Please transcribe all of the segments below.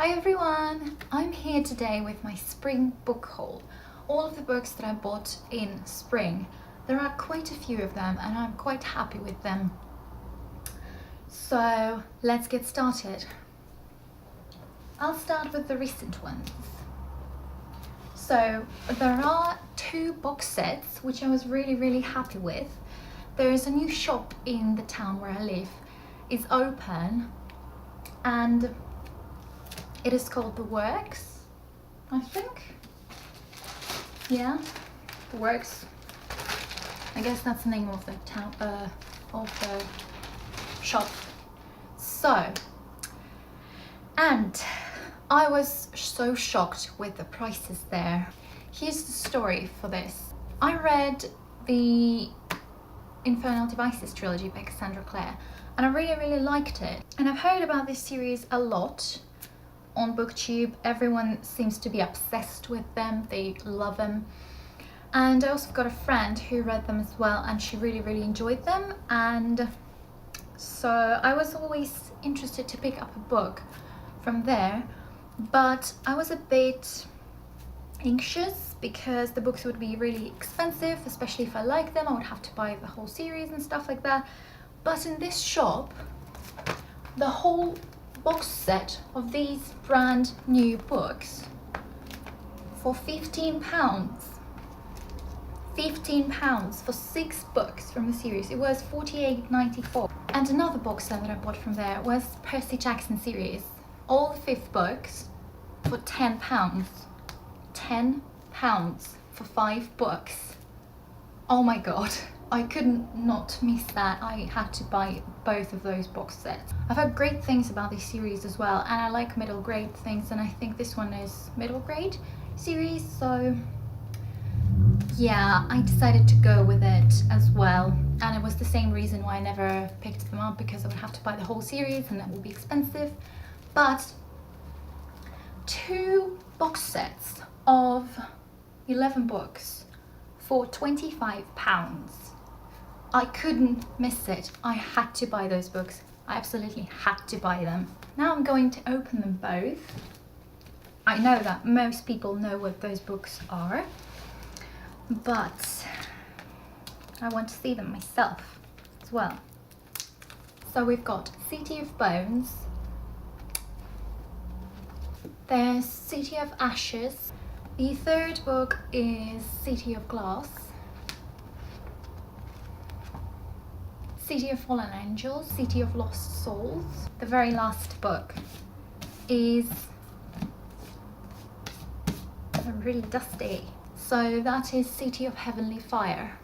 Hi everyone! I'm here today with my spring book haul. All of the books that I bought in spring. There are quite a few of them and I'm quite happy with them. So let's get started. I'll start with the recent ones. So there are two box sets which I was really happy with. There is a new shop in the town where I live. It's open and it is called The Works, I think. Yeah, The Works. I guess that's the name of the town, of the shop. So, and I was so shocked with the prices there. Here's the story for this. I read the Infernal Devices trilogy by Cassandra Clare and I really liked it. And I've heard about this series a lot on BookTube. Everyone seems to be obsessed with them, they love them. And I also got a friend who read them as well and she really enjoyed them, and so I was always interested to pick up a book from there, but I was a bit anxious because the books would be really expensive, especially if I like them. I would have to buy the whole series and stuff like that. But in this shop, the whole box set of these brand new books for £15. £15 for 6 books from the series. It was £48.94. And another box set that I bought from there was Percy Jackson series. All the 5 books for £10. £10 for 5 books. Oh my god. I couldn't not miss that. I had to buy both of those box sets. I've heard great things about this series as well, and I like middle grade things, and I think this one is middle grade series, so yeah, I decided to go with it as well. And it was the same reason why I never picked them up, because I would have to buy the whole series and that would be expensive. But 2 box sets of 11 books for £25. I couldn't miss it. I had to buy those books. I absolutely had to buy them. Now I'm going to open them both. I know that most people know what those books are, but I want to see them myself as well. So we've got City of Bones, there's City of Ashes, the third book is City of Glass, City of Fallen Angels, City of Lost Souls. The very last book is really dusty. So that is City of Heavenly Fire.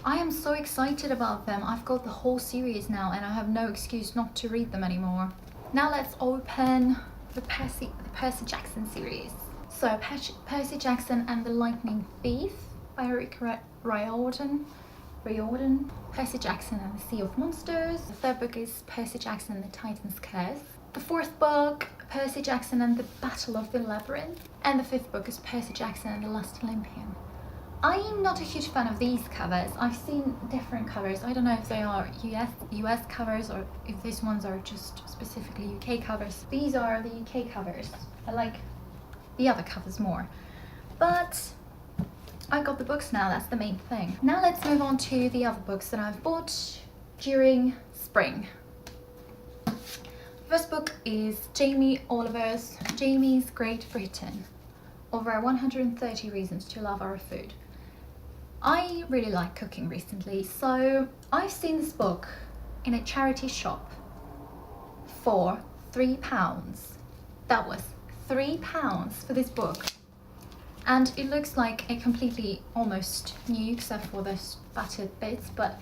I am so excited about them. I've got the whole series now and I have no excuse not to read them anymore. Now let's open the Percy Jackson series. So Percy Jackson and the Lightning Thief by Rick Riordan. Percy Jackson and the Sea of Monsters. The third book is Percy Jackson and the Titan's Curse. The fourth book, Percy Jackson and the Battle of the Labyrinth. And the fifth book is Percy Jackson and the Last Olympian. I'm not a huge fan of these covers. I've seen different covers. I don't know if they are US covers or if these ones are just specifically UK covers. These are the UK covers. I like the other covers more. But I got the books now, that's the main thing. Now let's move on to the other books that I've bought during spring. First book is Jamie Oliver's Jamie's Great Britain. Over 130 Reasons to Love Our Food. I really like cooking recently, so I've seen this book in a charity shop for £3. That was £3 for this book. And it looks like a completely almost new, except for the battered bits, but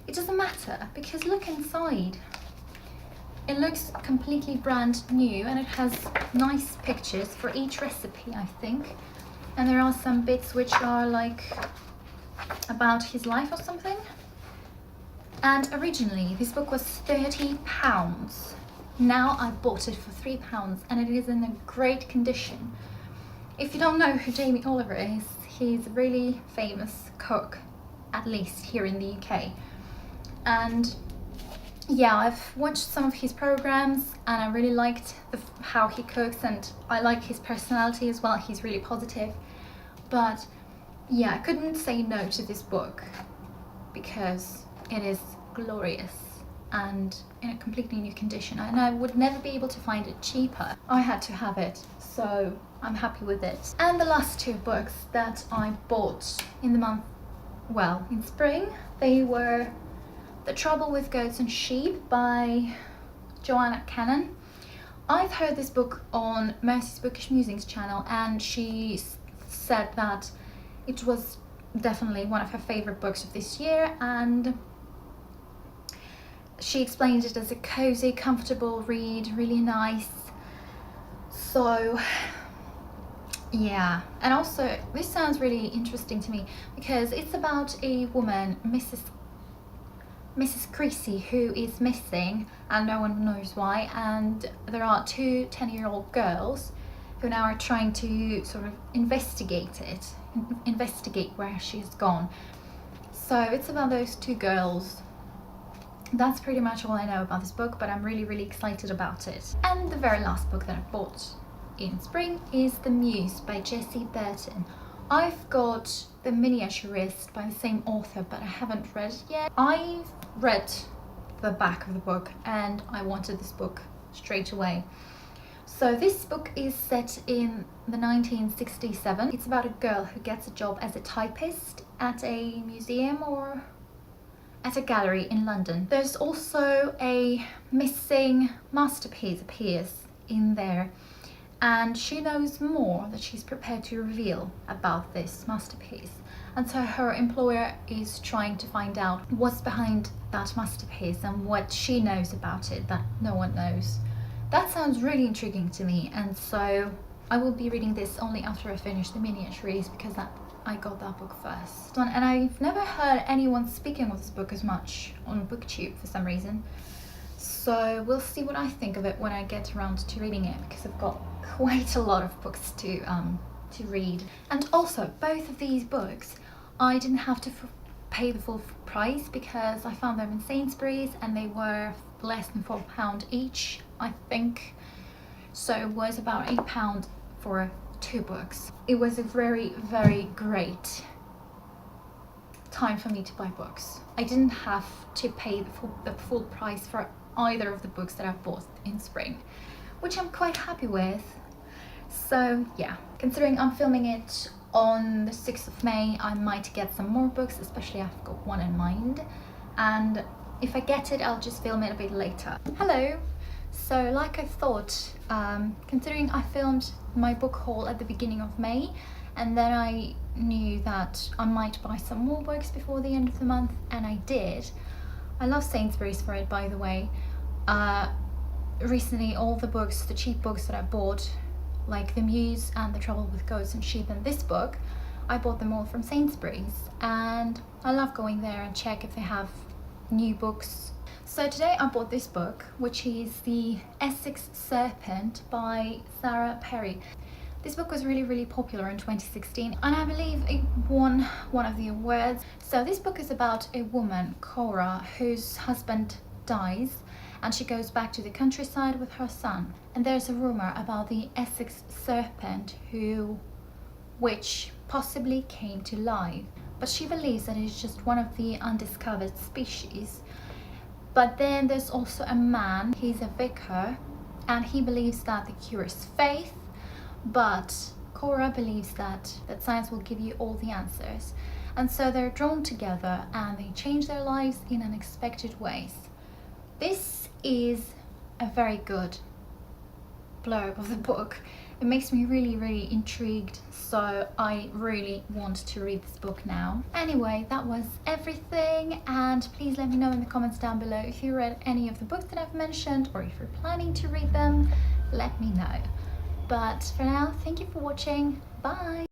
it doesn't matter because look inside. It looks completely brand new and it has nice pictures for each recipe, I think. And there are some bits which are like about his life or something. And originally this book was £30. Now I bought it for £3 and it is in a great condition. If you don't know who Jamie Oliver is, he's a really famous cook, at least here in the UK. And yeah, I've watched some of his programs and I really liked how he cooks, and I like his personality as well. He's really positive. But yeah, I couldn't say no to this book because it is glorious and in a completely new condition, and I would never be able to find it cheaper. I had to have it, so I'm happy with it. And the last two books that I bought in the month, well, in spring, they were The Trouble with Goats and Sheep by Joanna Cannon. I've heard this book on Mercy's Bookish Musings channel, and she said that it was definitely one of her favorite books of this year, and she explained it as a cozy, comfortable read, really nice. So yeah, and also this sounds really interesting to me because it's about a woman, Mrs. Creasy, who is missing and no one knows why, and there are two 10-year-old girls who now are trying to sort of investigate where she's gone. So it's about those two girls. That's pretty much all I know about this book, but I'm really excited about it. And the very last book that I bought in spring is The Muse by Jessie Burton. I've got The Miniaturist by the same author, but I haven't read it yet. I've read the back of the book and I wanted this book straight away. So this book is set in the 1967. It's about a girl who gets a job as a typist at a museum or at a gallery in London. There's also a missing masterpiece appears in there, and she knows more that she's prepared to reveal about this masterpiece. And so her employer is trying to find out what's behind that masterpiece and what she knows about it that no one knows. That sounds really intriguing to me, and so I will be reading this only after I finish The Miniaturist, because I got that book first. And I've never heard anyone speaking of this book as much on BookTube for some reason. So we'll see what I think of it when I get around to reading it, because I've got quite a lot of books to read. And also, both of these books I didn't have to pay the full price because I found them in Sainsbury's and they were less than £4 each, I think. So it was about £8 for 2 books. It was a very great time for me to buy books. I didn't have to pay the full price for either of the books that I've bought in spring, which I'm quite happy with. So yeah, considering I'm filming it on the 6th of May, I might get some more books, especially I've got one in mind, and if I get it, I'll just film it a bit later. Hello! So like I thought, considering I filmed my book haul at the beginning of May, and then I knew that I might buy some more books before the end of the month, and I did. I love Sainsbury's for it, by the way. Recently, all the books, the cheap books that I bought, like The Muse and The Trouble with Goats and Sheep and this book, I bought them all from Sainsbury's, and I love going there and check if they have new books. So today I bought this book, which is The Essex Serpent by Sarah Perry. This book was really popular in 2016, and I believe it won one of the awards. So this book is about a woman, Cora, whose husband dies, and she goes back to the countryside with her son. And there's a rumor about the Essex Serpent which possibly came to life, but she believes that it's just one of the undiscovered species. But then there's also a man, he's a vicar, and he believes that the cure is faith, but Cora believes that science will give you all the answers. And so they're drawn together and they change their lives in unexpected ways. This is a very good blurb of the book. It makes me really intrigued, so I really want to read this book now. Anyway, that was everything, and please let me know in the comments down below if you read any of the books that I've mentioned, or if you're planning to read them, let me know. But for now, thank you for watching. Bye!